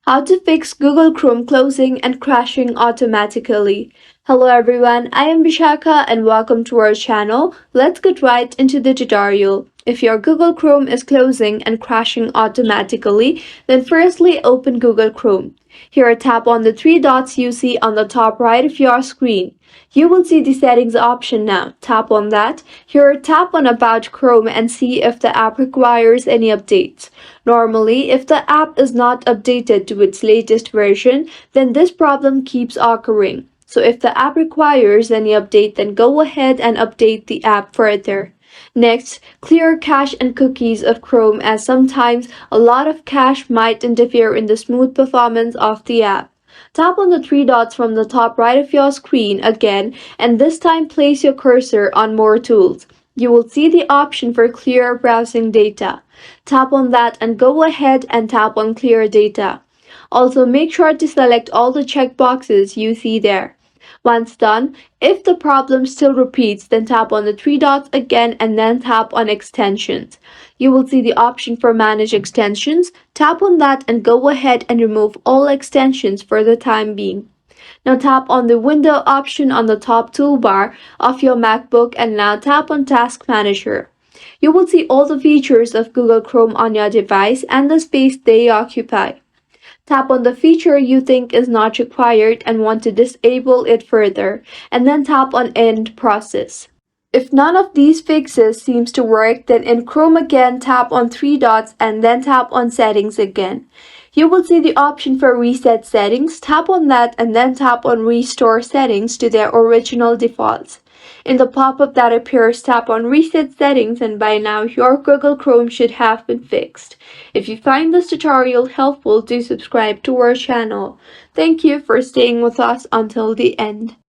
How to fix Google Chrome closing and crashing automatically. Hello everyone, I am Vishaka and welcome to our channel. Let's get right into the tutorial. If your Google Chrome is closing and crashing automatically, then firstly open Google Chrome. Here tap on the three dots you see on the top right of your screen. You will see the settings option now. Tap on that. Here tap on About Chrome and see if the app requires any updates. Normally, if the app is not updated to its latest version, then this problem keeps occurring. So if the app requires any update, then go ahead and update the app further. Next, clear cache and cookies of Chrome, as sometimes a lot of cache might interfere in the smooth performance of the app. Tap on the three dots from the top right of your screen again, and this time place your cursor on More Tools. You will see the option for Clear Browsing Data. Tap on that and go ahead and tap on Clear Data. Also, make sure to select all the checkboxes you see there. Once done, if the problem still repeats, then tap on the three dots again and then tap on Extensions. You will see the option for Manage Extensions. Tap on that and go ahead and remove all extensions for the time being. Now tap on the window option on the top toolbar of your MacBook and now tap on Task Manager. You will see all the features of Google Chrome on your device and the space they occupy. Tap on the feature you think is not required and want to disable it further, and then tap on End Process. If none of these fixes seems to work, then in Chrome again tap on three dots and then tap on Settings again. You will see the option for Reset Settings. Tap on that and then tap on Restore Settings to their original defaults. In the pop-up that appears, tap on Reset Settings and by now your Google Chrome should have been fixed. If you find this tutorial helpful, do subscribe to our channel. Thank you for staying with us until the end.